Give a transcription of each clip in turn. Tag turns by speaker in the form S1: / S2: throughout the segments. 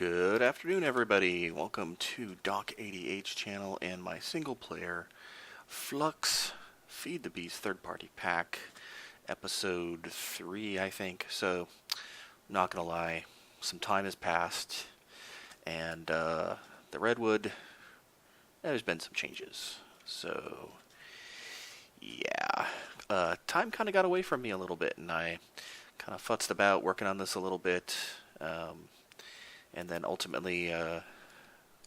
S1: Good afternoon, everybody. Welcome to Doc 80H channel and my single player Flux Feed the Beast third party pack, episode 3, I think. So, not gonna lie, some time has passed, and the Redwood, there's been some changes. So, yeah, time kind of got away from me a little bit, and I kind of futzed about working on this a little bit. And then ultimately, I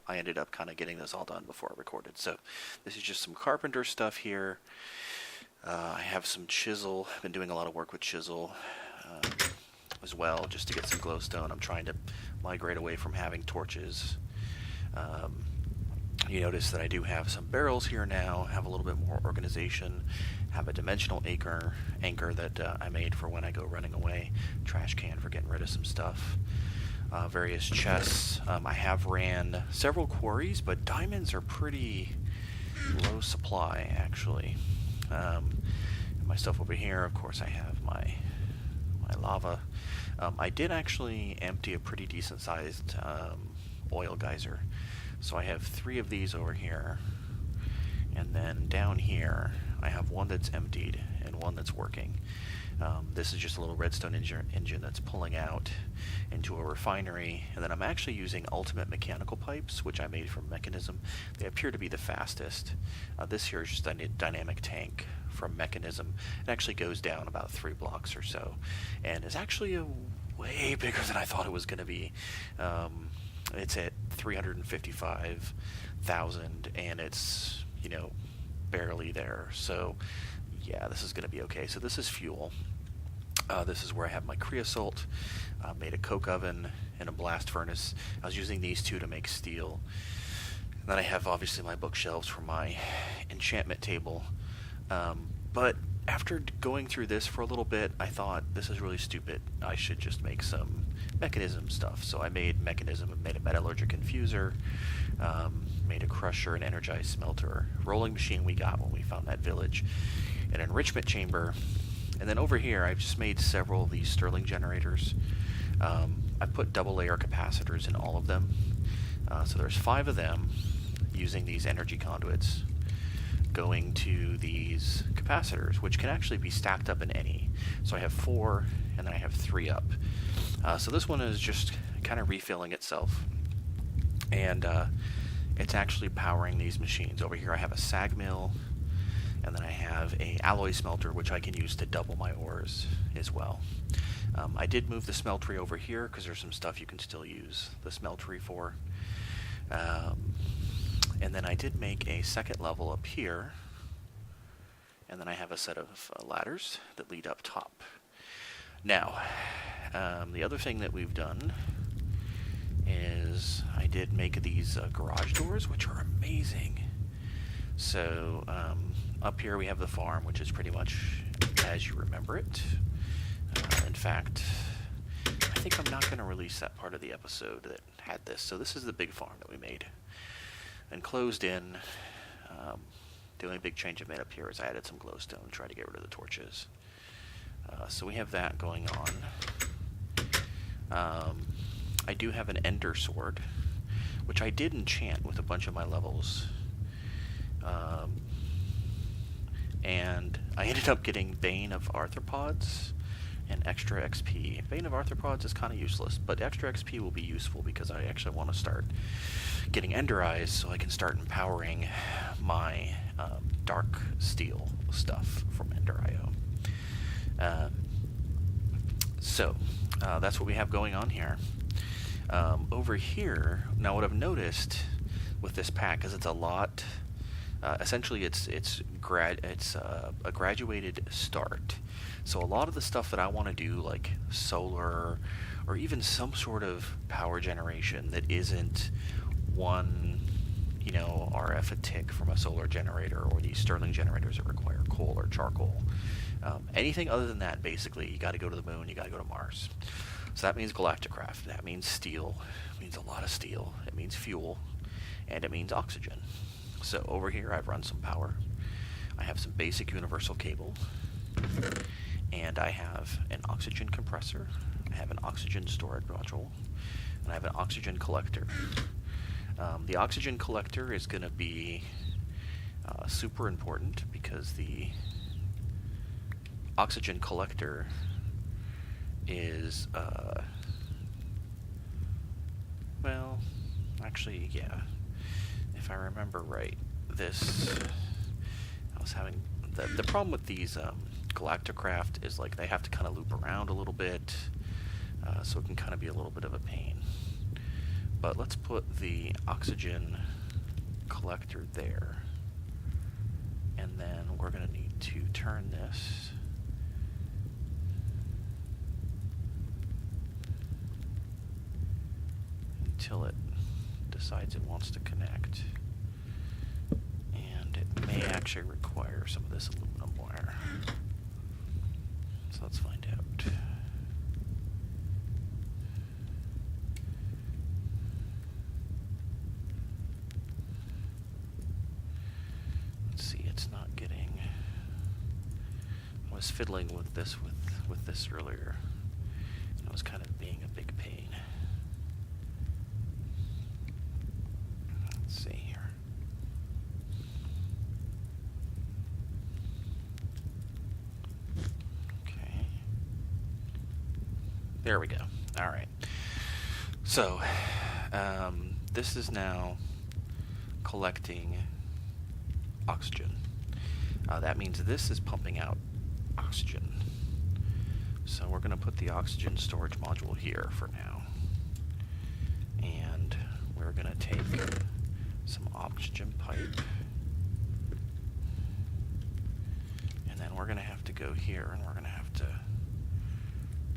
S1: ended up kind of getting this all done before I recorded. So this is just some carpenter stuff here. I have some chisel. I've been doing a lot of work with chisel as well, just to get some glowstone. I'm trying to migrate away from having torches. You notice that I do have some barrels here now, have a little bit more organization, have a dimensional anchor that I made for when I go running away, trash can for getting rid of some stuff. Various chests. I have ran several quarries, but diamonds are pretty low supply, actually. My stuff over here, of course, I have my lava. I did actually empty a pretty decent-sized oil geyser. So I have 3 of these over here. And then down here, I have one that's emptied and one that's working. This is just a little redstone engine that's pulling out into a refinery, and then I'm actually using ultimate mechanical pipes, which I made from Mechanism. They appear to be the fastest. This here is just a dynamic tank from Mechanism. It actually goes down about 3 blocks or so, and is actually way bigger than I thought it was going to be. It's at 355,000, and it's, barely there. So yeah, this is going to be okay. So this is fuel. This is where I have my creosote, made a coke oven and a blast furnace. I was using these 2 to make steel. And then I have obviously my bookshelves for my enchantment table. But after going through this for a little bit, I thought, this is really stupid. I should just make some Mechanism stuff. So I made Mechanism, made a metallurgic infuser, made a crusher, an energized smelter, rolling machine we got when we found that village, an enrichment chamber, and then over here I've just made several of these Stirling generators. I put double layer capacitors in all of them. So there's 5 of them using these energy conduits going to these capacitors, which can actually be stacked up in any. So I have 4, and then I have 3 up. So this one is just kind of refilling itself, and it's actually powering these machines. Over here I have a sag mill, and then I have a alloy smelter, which I can use to double my ores as well. I did move the smeltery over here because there's some stuff you can still use the smeltery for. And then I did make a second level up here, and then I have a set of ladders that lead up top. Now, the other thing that we've done is I did make these garage doors, which are amazing. So up here we have the farm, which is pretty much as you remember it. In fact, I think I'm not going to release that part of the episode that had this. So this is the big farm that we made and closed in. The only big change I made up here is I added some glowstone and tried to get rid of the torches. So we have that going on. I do have an ender sword, which I did enchant with a bunch of my levels. And I ended up getting Bane of Arthropods and extra XP. Bane of Arthropods is kind of useless, but extra XP will be useful because I actually want to start getting Ender Eyes so I can start empowering my dark steel stuff from Ender.io. So that's what we have going on here. Over here, now what I've noticed with this pack is it's a lot. Essentially, it's a graduated start. So a lot of the stuff that I want to do, like solar or even some sort of power generation that isn't one, RF a tick from a solar generator, or these Stirling generators that require coal or charcoal. Anything other than that, basically, you got to go to the moon, you got to go to Mars. So that means Galacticraft. That means steel. It means a lot of steel. It means fuel, and it means oxygen. So over here I've run some power. I have some basic universal cable, and I have an oxygen compressor. I have an oxygen storage module. and I have an oxygen collector. The oxygen collector is going to be super important because the oxygen collector is, well, actually, yeah, if I remember right, I was having, the problem with these Galacticraft is like they have to kind of loop around a little bit, so it can kind of be a little bit of a pain. But let's put the oxygen collector there, and then we're going to need to turn this until it decides it wants to connect. And it may actually require some of this aluminum wire. So let's find out. Let's see, it's not getting... I was fiddling with this earlier. And it was kind of being a big pain. Let's see here. Okay. There we go. All right. So, this is now collecting oxygen. That means this is pumping out oxygen. So we're going to put the oxygen storage module here for now. And we're going to take some oxygen pipe. And then we're going to have to go here and we're going to have to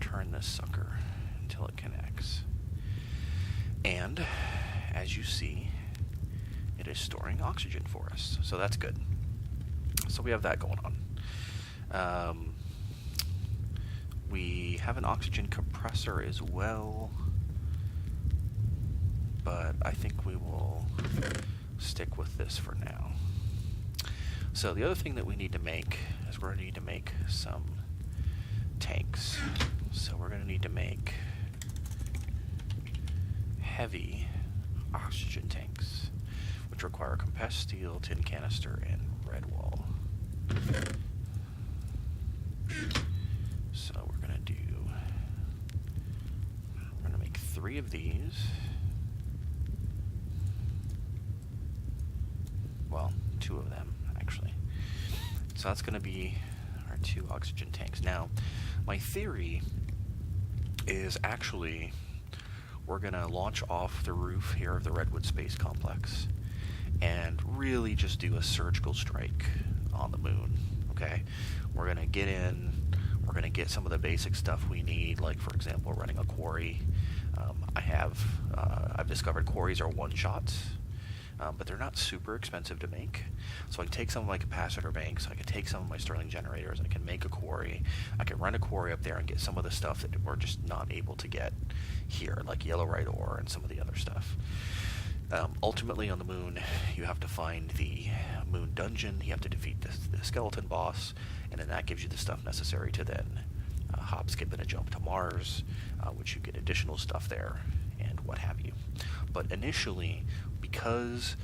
S1: turn this sucker until it connects. And as you see, it is storing oxygen for us. So that's good. So we have that going on. We have an oxygen compressor as well, but I think we will stick with this for now. So the other thing that we need to make is we're going to need to make some tanks. So we're going to need to make heavy oxygen tanks, which require compressed steel, tin canister, and red wall. So we're going to make 3 of these. Well, 2 of them, actually. So that's going to be our 2 oxygen tanks. Now, my theory is actually we're going to launch off the roof here of the Redwood Space Complex and really just do a surgical strike on the moon, okay? We're going to get in, we're going to get some of the basic stuff we need, like, for example, running a quarry. I've discovered quarries are one-shots, but they're not super expensive to make. So I can take some of my capacitor banks, I can take some of my Stirling generators, I can make a quarry, I can run a quarry up there and get some of the stuff that we're just not able to get here, like yellowite ore and some of the other stuff. Ultimately on the moon, you have to find the moon dungeon, you have to defeat the skeleton boss, and then that gives you the stuff necessary to then hop, skip, and a jump to Mars, which you get additional stuff there, and what have you. But initially, because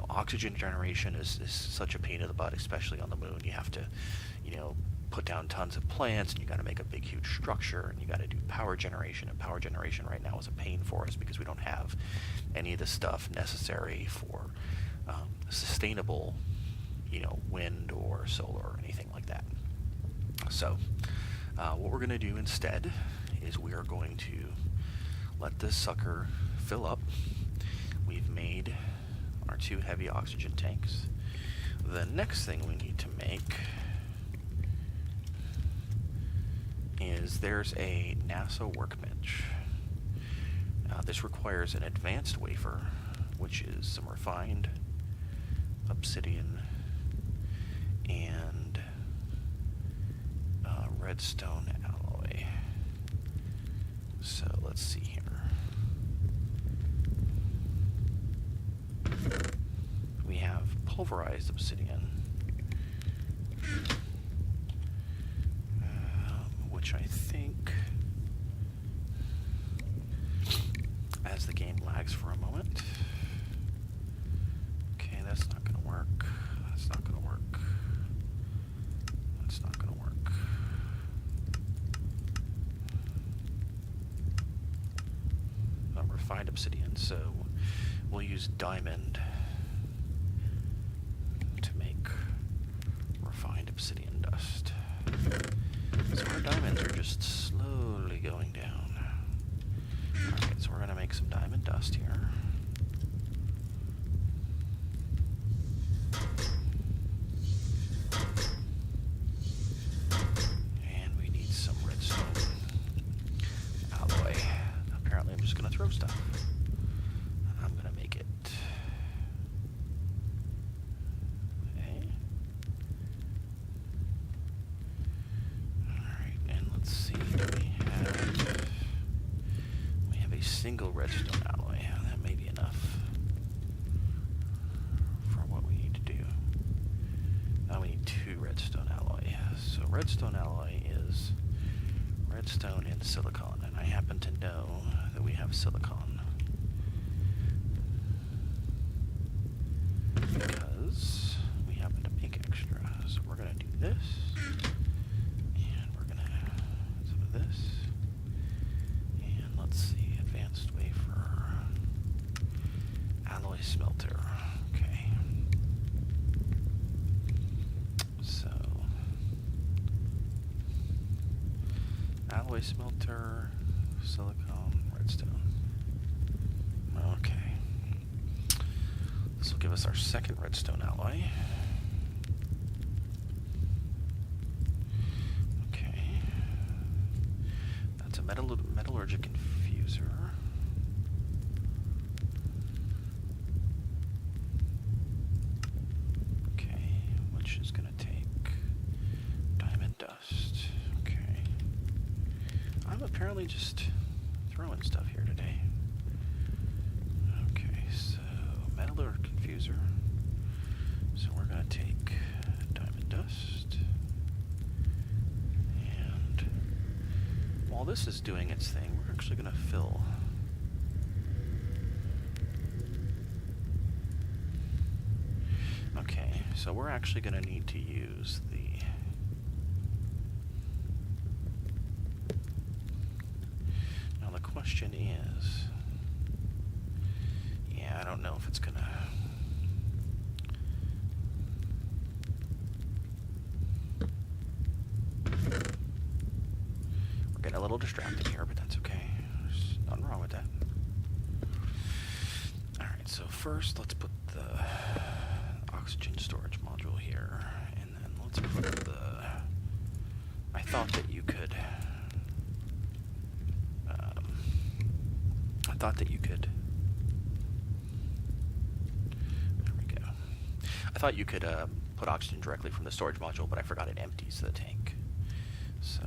S1: oxygen generation is such a pain in the butt, especially on the moon, you have to put down tons of plants, and you got to make a big huge structure, and you got to do power generation, and power generation right now is a pain for us because we don't have any of the stuff necessary for sustainable wind or solar or anything like that. So what we're going to do instead is we are going to let this sucker fill up. We've made our 2 heavy oxygen tanks. The next thing we need to make is there's a NASA workbench. This requires an advanced wafer, which is some refined obsidian and redstone alloy. So let's see here. We have pulverized obsidian, which I think as the game lags for a moment. Okay, that's not going to work. That's not going to work. That's not going to work. Refined obsidian, so we'll use diamond to make refined obsidian dust. So our diamonds are just slowly going down. Alright, so we're going to make some diamond dust here. And we need some redstone alloy. Apparently I'm just going to throw stuff. I'm going to make it. Okay. Alright, and let's see, we have a single redstone alloy. That may be enough for what we need to do. Now we need 2 redstone alloy. So redstone alloy is redstone and silicon, and I happen to know that we have silicon because we happen to make extra. So we're going to do this, and we're going to have some of this, and let's see, advanced wafer, alloy smelter. Okay. So alloy smelter, silicon, redstone. Okay. This will give us our second redstone alloy. Okay. That's a metallurgic infuser. Okay, which is going to take diamond dust. Okay. I'm apparently just throwing stuff here today. Okay, so metallurgic infuser. So we're going to take diamond dust. And while this is doing its thing, we're actually going to fill. Okay, so we're actually going to need to use the question is, yeah, I don't know if it's gonna. We're getting a little distracted here, but that's okay. There's nothing wrong with that. Alright, so first let's put the oxygen storage module here, and then let's put the. I thought that you could. There we go. I thought you could put oxygen directly from the storage module, but I forgot it empties the tank. So,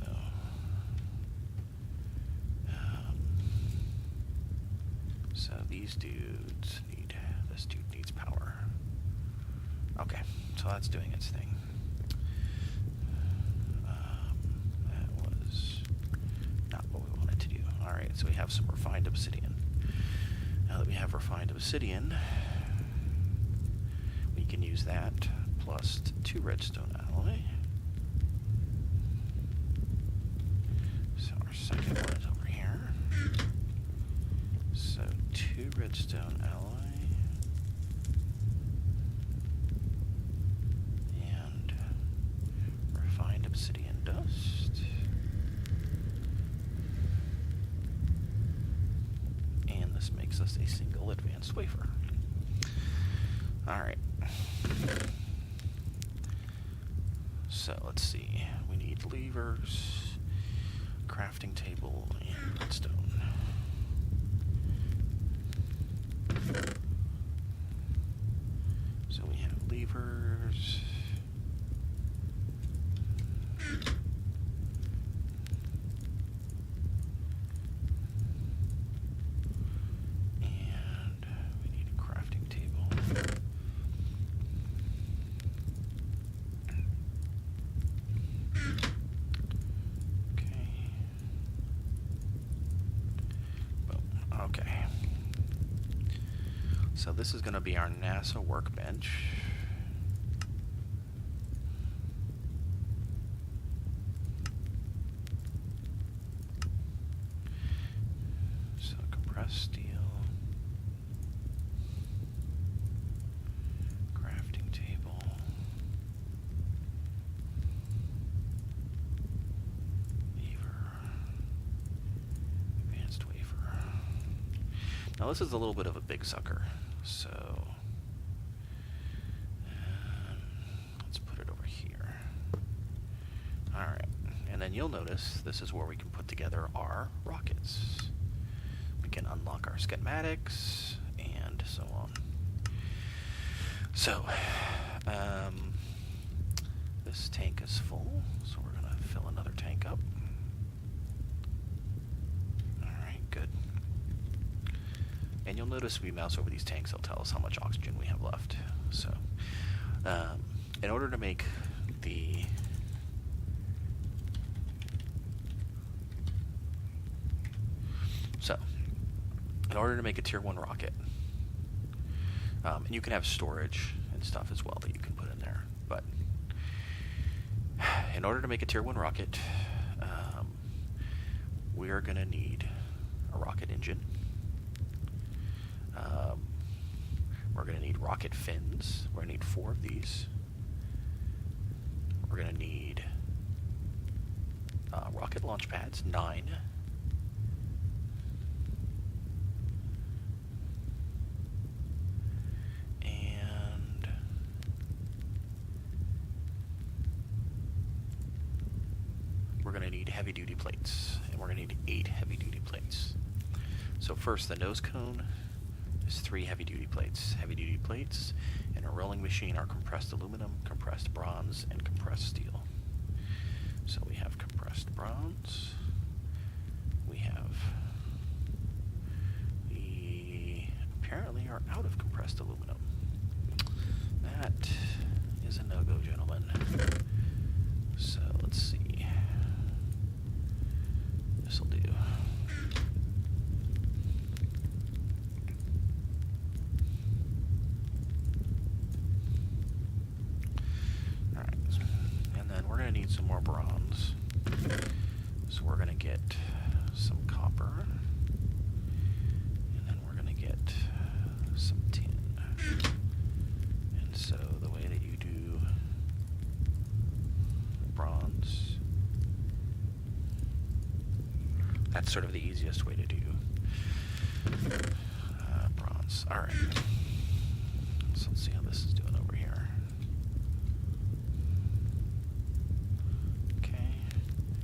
S1: so these dudes need, this dude needs power. Okay, so that's doing its thing. That was not what we wanted to do. Alright, so we have some refined obsidian. Now that we have refined obsidian, we can use that plus 2 redstone alloy. So our second one is over here. So 2 redstone alloy and refined obsidian dust. And this makes us a single advanced wafer. Alright. So let's see. We need levers, crafting table, and redstone. So we have levers. And we need a crafting table. Okay. Boom. Okay. So this is going to be our NASA workbench. So compressed steel. Crafting table. Advanced wafer. Now this is a little bit of a big sucker, so let's put it over here. Alright, and then you'll notice this is where we can put together our rockets. We can unlock our schematics and so on. So, this tank is full, so we're going to fill another tank up. Alright, good. And you'll notice we mouse over these tanks, it'll tell us how much oxygen we have left. So, in order to make the a tier 1 rocket, and you can have storage and stuff as well that you can put in there, but in order to make a tier 1 rocket, we are going to need a rocket engine. We're going to need rocket fins. We're going to need 4 of these. We're going to need rocket launch pads, 9. And we're going to need heavy-duty plates. And we're going to need 8 heavy-duty plates. So first, the nose cone is 3 heavy-duty plates. Heavy-duty plates in a rolling machine are compressed aluminum, compressed bronze, and compressed steel. So we have compressed bronze. We apparently are out of compressed aluminum. That is a no-go, gentlemen. So let's see. This'll do. We're going to need some more bronze, so we're going to get some copper, and then we're going to get some tin. And so the way that you do bronze, that's sort of the easiest way to do bronze. Alright, so let's see how this is doing over here.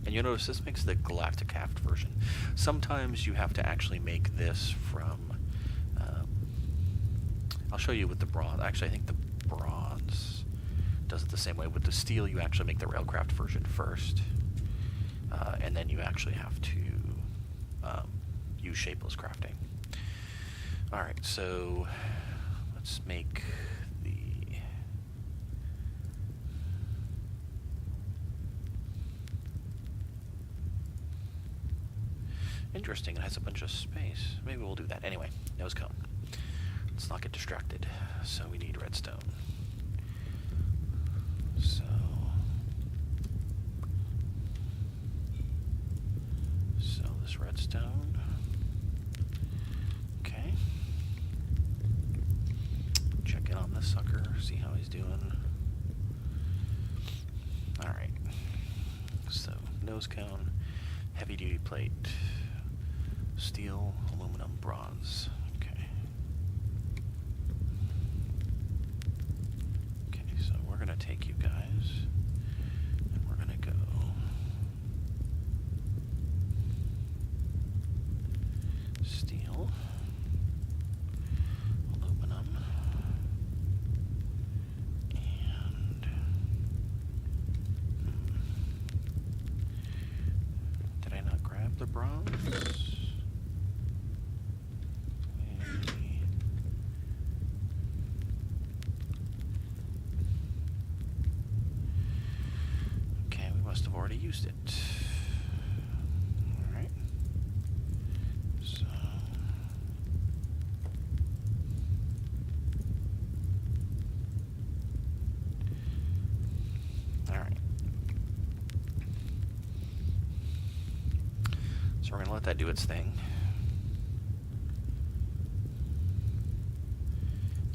S1: And you'll notice this makes the Galactic-Aft version. Sometimes you have to actually make this from, I'll show you with the bronze. Actually, I think the bronze does it the same way. With the steel, you actually make the Railcraft version first, and then you actually have to use shapeless crafting. Alright, so let's make the... Interesting, it has a bunch of space. Maybe we'll do that. Anyway, nose cone. Let's not get distracted. So we need redstone. So this redstone. Okay. Check in on this sucker, see how he's doing. Alright. So nose cone, heavy duty plate. Steel, aluminum, bronze. Okay. Okay, so we're going to take you guys, and we're going to go steel, aluminum, and did I not grab the bronze? Must have already used it. Alright. So let that do its thing.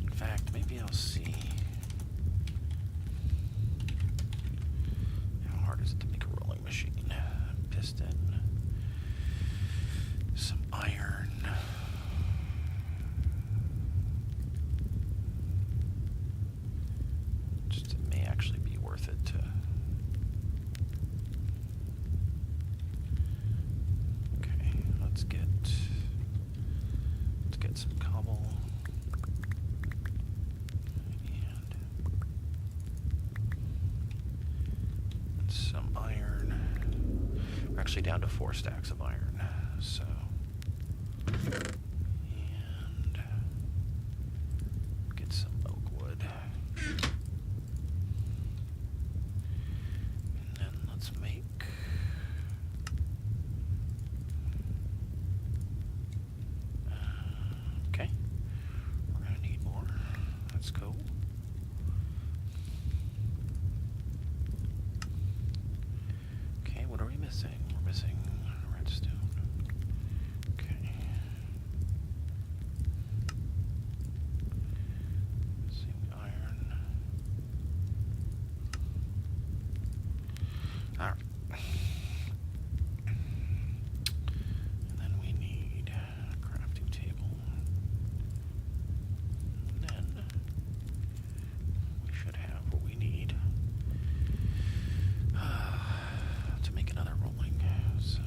S1: In fact, maybe I'll see. How hard is it to make a rolling machine? Piston. Some iron. Just it may actually be worth it to. Okay, let's get some cobble and some iron. We're actually down to 4 stacks of iron, so. And get some oak wood. And then let's make okay. We're gonna need more. Let's go. Okay, what are we missing? We're missing redstone. Okay. Missing iron. Alright. And then we need a crafting table. And then we should have what we need to make another rolling. So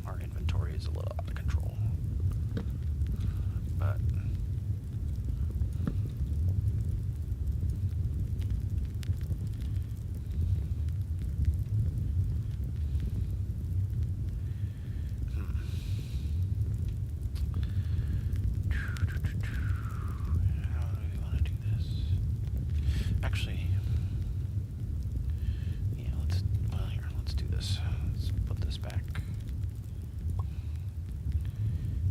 S1: our inventory is a little out of control. But how do we want to do this? Actually, yeah, let's do this. Let's put this back.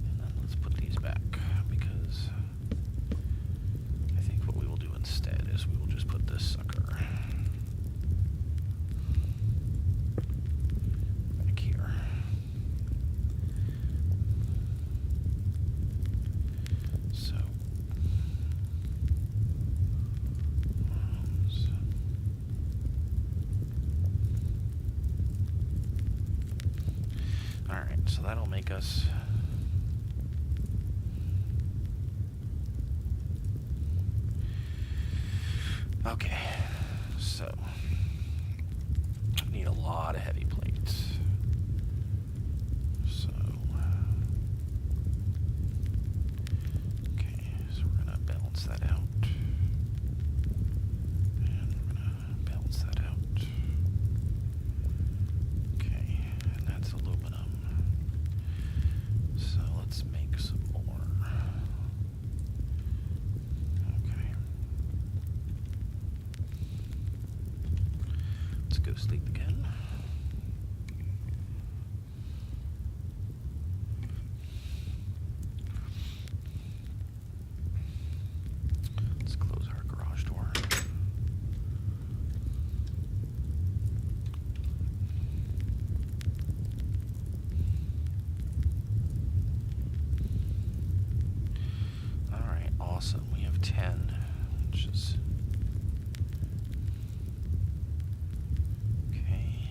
S1: And then let's put these back, because I think what we will do instead is we will just put this sucker back here. So alright, so that'll make us okay. So need a lot of heavy plates. So okay, so we're gonna balance that out. And we're gonna balance that out. Okay, and that's aluminum. So let's make some more. Okay. Let's go sleep again. Let's close our garage door. Alright, awesome. We have 10, which is okay.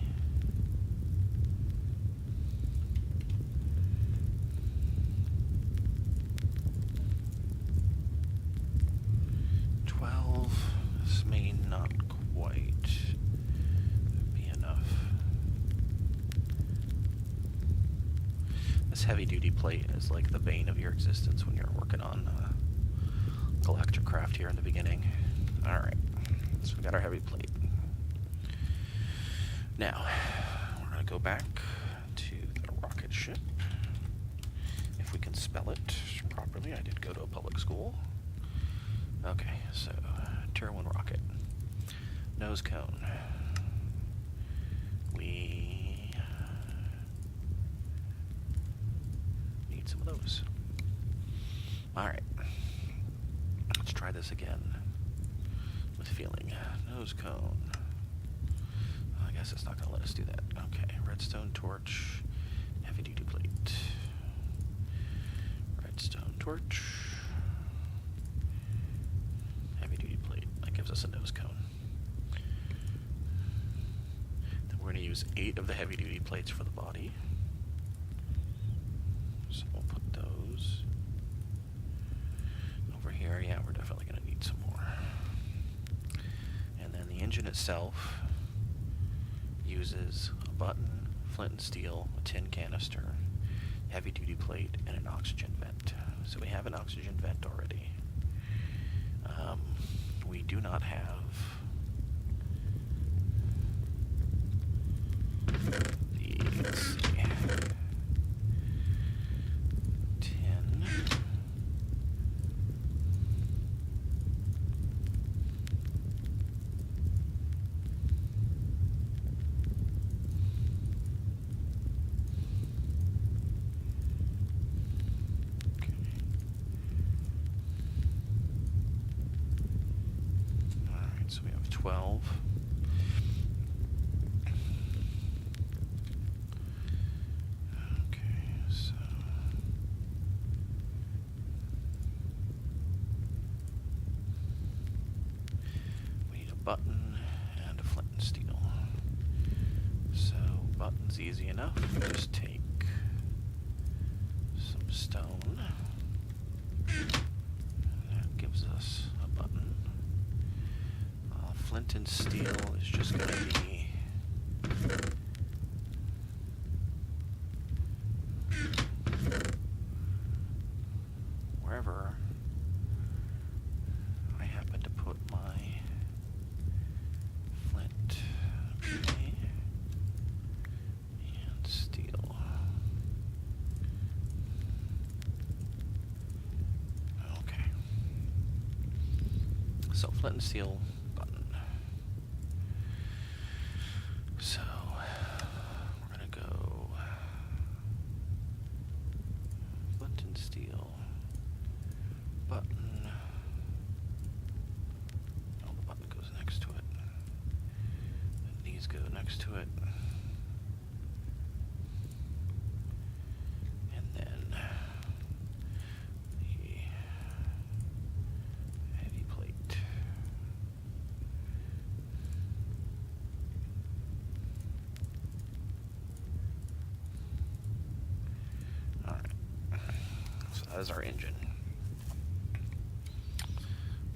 S1: This may not quite be enough. This heavy-duty plate is like the bane of your existence when you're working on electric craft here in the beginning. Alright, so we got our heavy plate. Now, we're going to go back to the rocket ship. If we can spell it properly. I did go to a public school. Okay, so Tier 1 rocket. Nose cone. We need some of those. Alright. Let's try this again with feeling. Nose cone. I guess it's not going to let us do that. Okay, redstone torch, heavy duty plate. Redstone torch, heavy duty plate. That gives us a nose cone. Then we're going to use 8 of the heavy duty plates for the body. So we'll put those over here. Yeah, we're definitely going to need some more. And then the engine itself uses a button, flint and steel, a tin canister, heavy duty plate, and an oxygen vent. So we have an oxygen vent already. We do not have the, let's see, tin. So we have 12. Okay, so we need a button and a flint and steel. So button's easy enough. Just take some stone. That gives us a button. Flint and steel is just going to be wherever I happen to put my flint, okay, and steel. Okay. So flint and steel. So, we're going to go flint and steel, button, oh, the button goes next to it, and these go next to it, and then the heavy plate. That is our engine.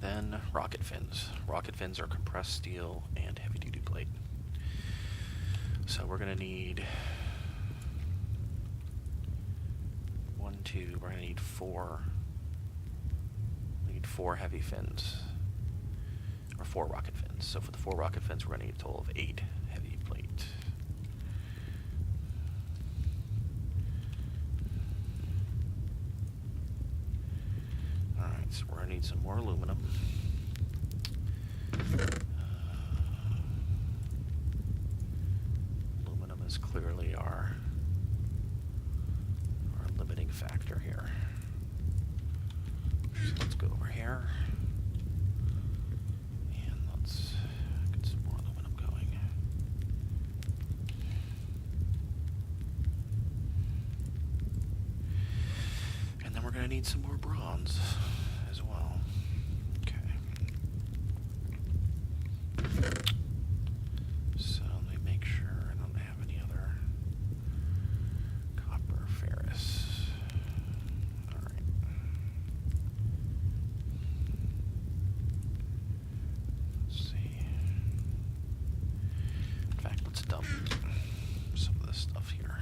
S1: Then rocket fins. Rocket fins are compressed steel and heavy duty plate. So we're going to need we're going to need 4. We need 4 heavy fins, or 4 rocket fins. So for the 4 rocket fins, we're going to need a total of 8 heavy plate. So we're going to need some more aluminum. Aluminum is clearly our limiting factor here. So let's go over here. And let's get some more aluminum going. And then we're going to need some more bronze as well. Okay. So let me make sure I don't have any other copper, ferrous. Alright. Let's see. In fact, let's dump some of this stuff here.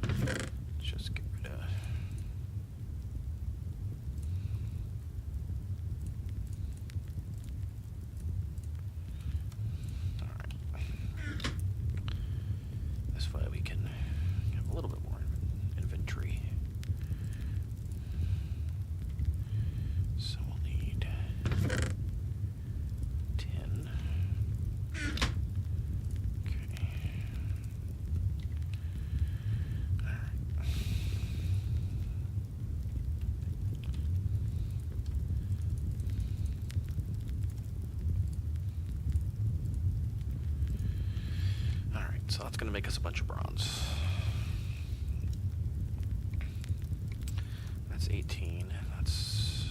S1: Let's just get rid of So that's going to make us a bunch of bronze. That's 18. That's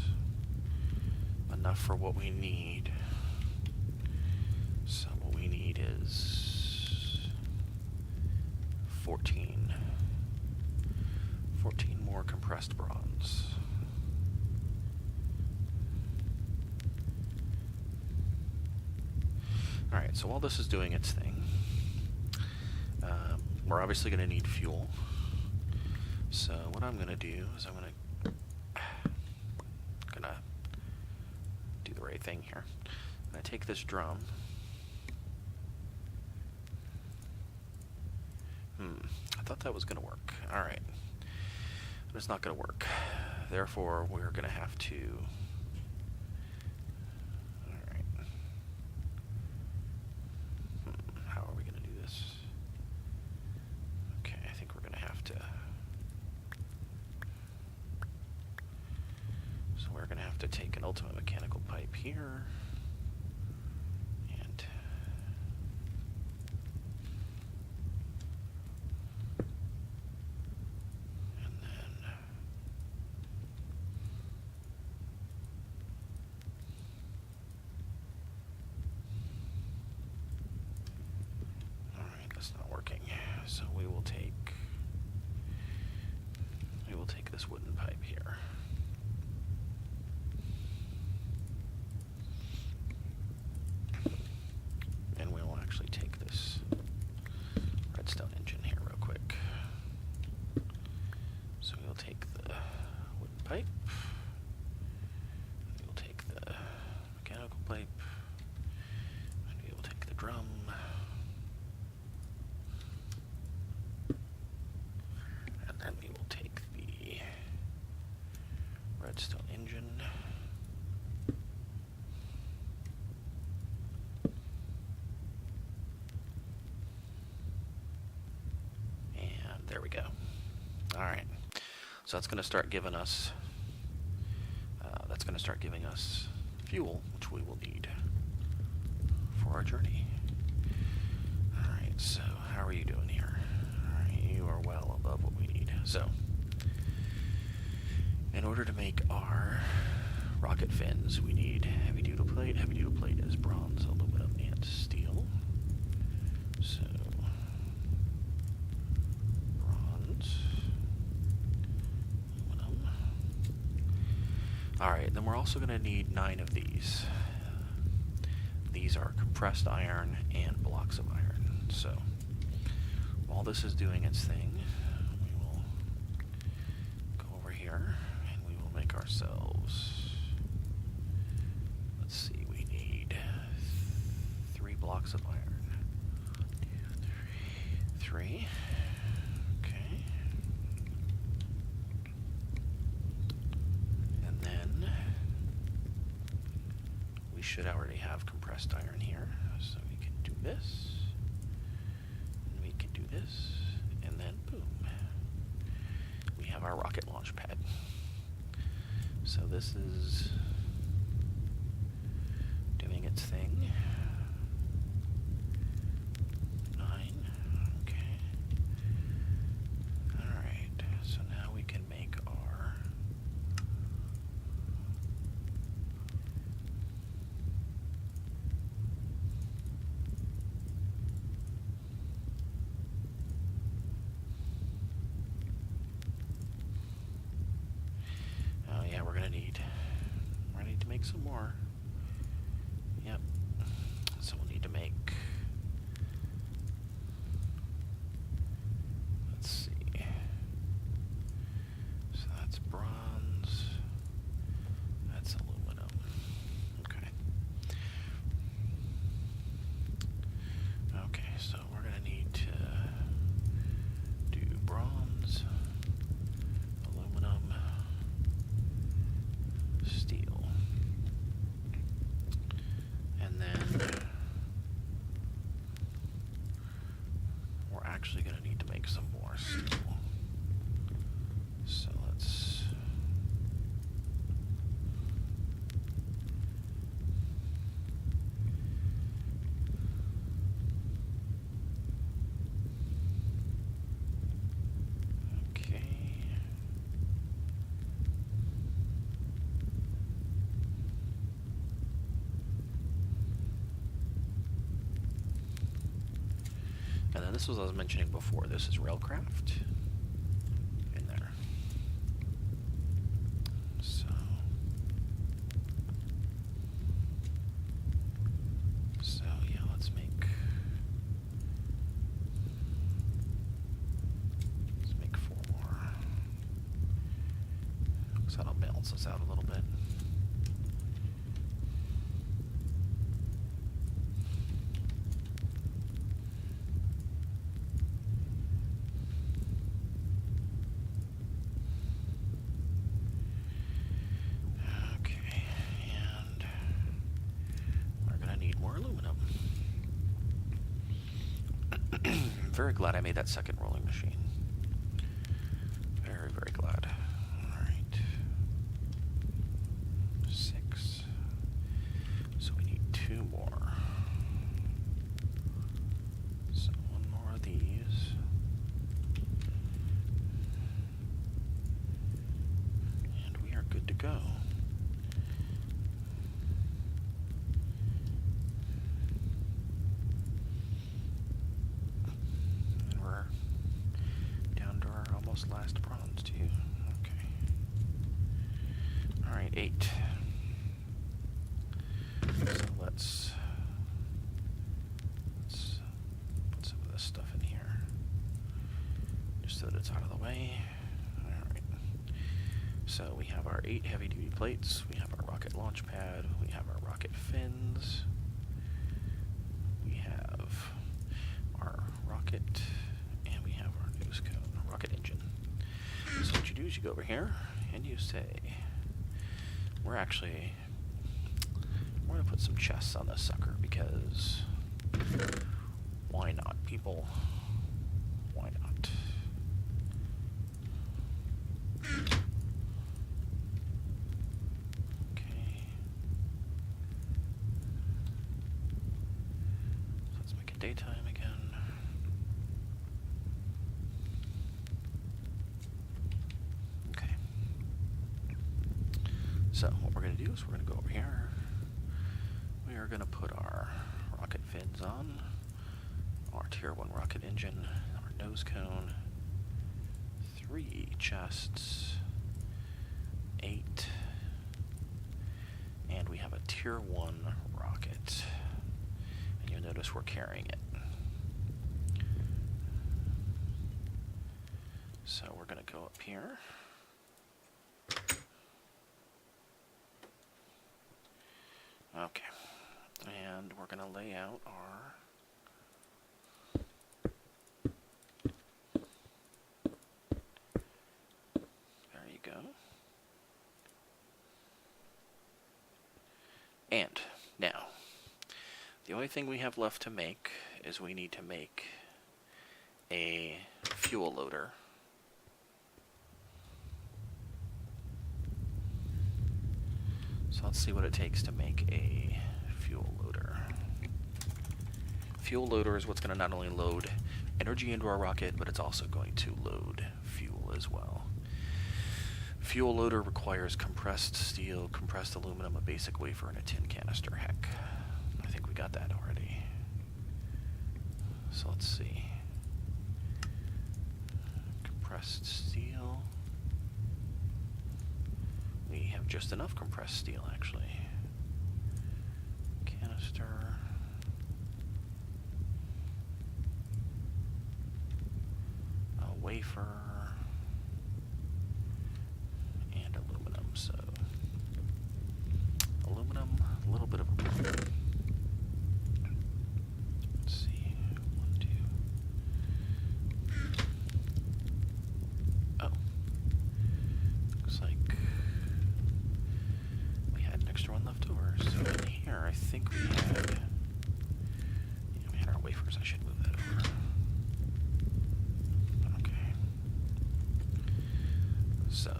S1: enough for what we need. So what we need is 14. 14 more compressed bronze. Alright, so while this is doing its thing, we're obviously going to need fuel. So what I'm going to do is I'm going to do the right thing here. I'm going to take this drum. I thought that was going to work. Alright. But it's not going to work. Therefore, we're going to have to... Alright. How are we going to do this? Okay, I think we're going to have to... So we're going to have to take an ultimate mechanical pipe here. And... That's not working. So we will take this wooden pipe here. And we will actually take this redstone engine here real quick. So we'll take the wooden pipe. We will take the mechanical pipe. And we will take the drum. And we will take the redstone engine. And there we go. Alright. So that's going to start giving us fuel, which we will need for our journey. Alright, so how are you doing here? You are well above what we need. So, in order to make our rocket fins, we need heavy duty plate. Heavy duty plate is bronze, aluminum, and steel. So, bronze, aluminum. Alright, then we're also going to need 9 of these. These are compressed iron and blocks of iron. So, while this is doing its thing, we will go over here and we will make ourselves, let's see, we need 3 blocks of iron. 3. Okay. And then we should already have compressed iron here, so we can do this. This, and then boom, we have our rocket launch pad. So this is doing its thing. 9, okay. Alright, so now we can make our we're gonna need to make some more. Yep. So we'll need to make, let's see. So that's bronze. That's aluminum. Okay. Okay, so we're gonna need to do bronze, aluminum, steel, and then This was what I was mentioning before. This is Railcraft in there. So yeah, let's make 4 more. So that'll balance us out a little bit. Very glad I made that second rolling machine. Very, very glad. Alright. 6. So we need 2 more. So 1 more of these. And we are good to go. Last bronze too. Okay. Alright, 8. So let's put some of this stuff in here. Just so that it's out of the way. Alright. So we have our 8 heavy duty plates, we have our rocket launch pad, we have our rocket fins, we have our rocket, and we have our nose cone, rocket engine. So what you do is you go over here and you say, we're going to put some chests on this sucker because why not, people? Why not? Okay. So let's make it daytime again. So what we're going to do is we're going to go over here. We are going to put our rocket fins on, our tier 1 rocket engine, our nose cone, 3 chests, 8, and we have a tier 1 rocket. And you'll notice we're carrying it. So we're going to go up here. Okay, and we're going to lay out our there you go. And now, the only thing we have left to make is we need to make a fuel loader. So let's see what it takes to make a fuel loader. Fuel loader is what's going to not only load energy into our rocket, but it's also going to load fuel as well. Fuel loader requires compressed steel, compressed aluminum, a basic wafer, and a tin canister. Heck, I think we got that already. So let's see. Compressed steel. We have just enough compressed steel, actually. Canister. A wafer. And aluminum. So, aluminum, a little bit of aluminum. Let's see. 1, 2. Oh. Looks like we had an extra one left over. So in here, I think we had... Yeah, we had our wafers. I should move that over. Okay. So...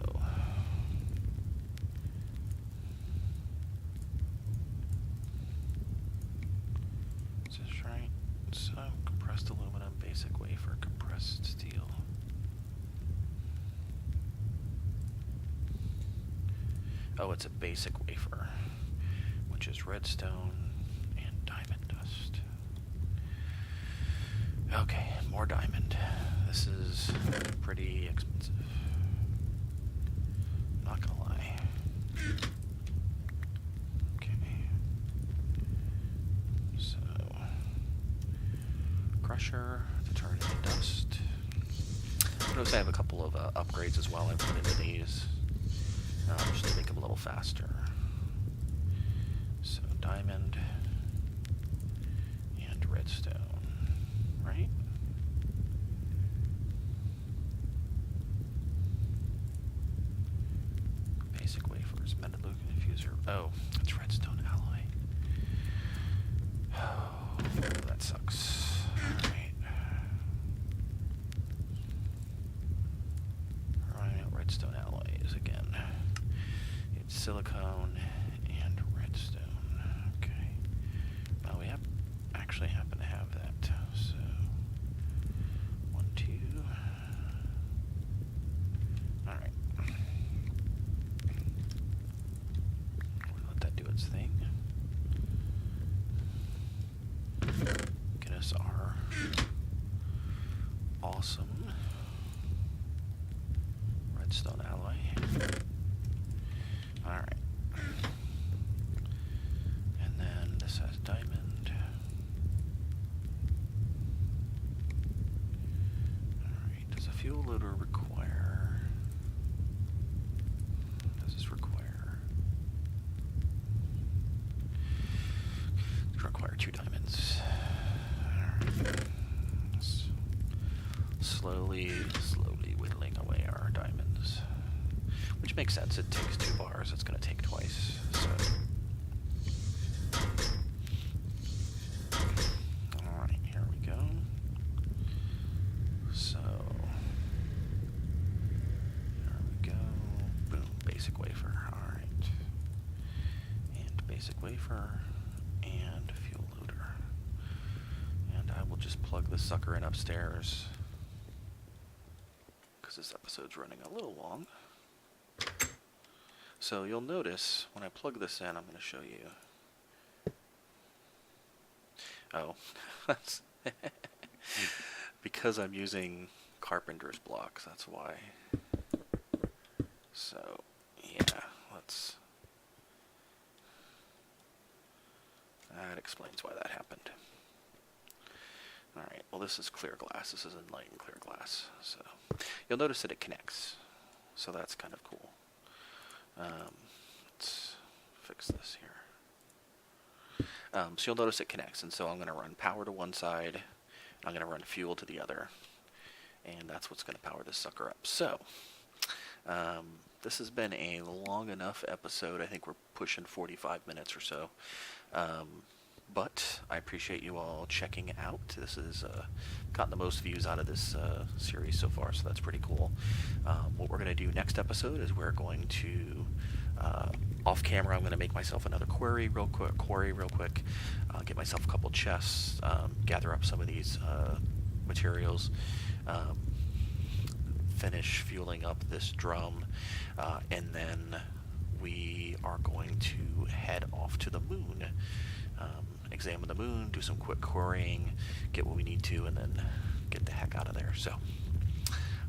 S1: Is this right? So, compressed aluminum, basic wafer, compressed steel. Oh, it's a basic wafer, which is redstone and diamond dust. Okay, more diamond. This is pretty expensive. Not gonna lie. Okay. So, crusher to turn into dust. Notice I have a couple of upgrades as well I put into these, just to make them a little faster. So diamond and redstone, right? Basic wafers, metallurgical infuser. Oh, it's redstone alloy. Oh, that sucks. Alright. Redstone alloys again. It's silicone and redstone. Okay. Well, we actually happen to have that. So 1, 2. All right. We'll let that do its thing. Get us our awesome redstone alloy. Alright. And then this has diamond. Alright, does a fuel loader require... Does this require... It's require 2 diamonds. Alright. Slowly whittling away our diamonds. Which makes sense, it takes 2 bars, it's going to take twice, so... Alright, here we go. So... Here we go. Boom, basic wafer, alright. And basic wafer, and fuel loader. And I will just plug this sucker in upstairs, because this episode's running a little long. So you'll notice when I plug this in, I'm going to show you. Oh, that's because I'm using carpenter's blocks, that's why. So, yeah, that explains why that happened. Alright, well this is clear glass, this is enlightened clear glass, so you'll notice that it connects, so that's kind of cool. Let's fix this here. So you'll notice it connects, and so I'm going to run power to one side, and I'm going to run fuel to the other, and that's what's going to power this sucker up. So, this has been a long enough episode. I think we're pushing 45 minutes or so. But I appreciate you all checking out. This has gotten the most views out of this series so far, so that's pretty cool. What we're going to do next episode is we're going to, off camera, I'm going to make myself another quarry real quick, get myself a couple chests, gather up some of these materials, finish fueling up this drum, and then we are going to head off to the moon. Examine the moon, do some quick quarrying, get what we need to, and then get the heck out of there. So,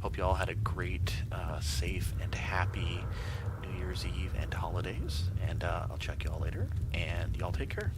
S1: hope you all had a great, safe, and happy New Year's Eve and holidays, and I'll check you all later, and y'all take care.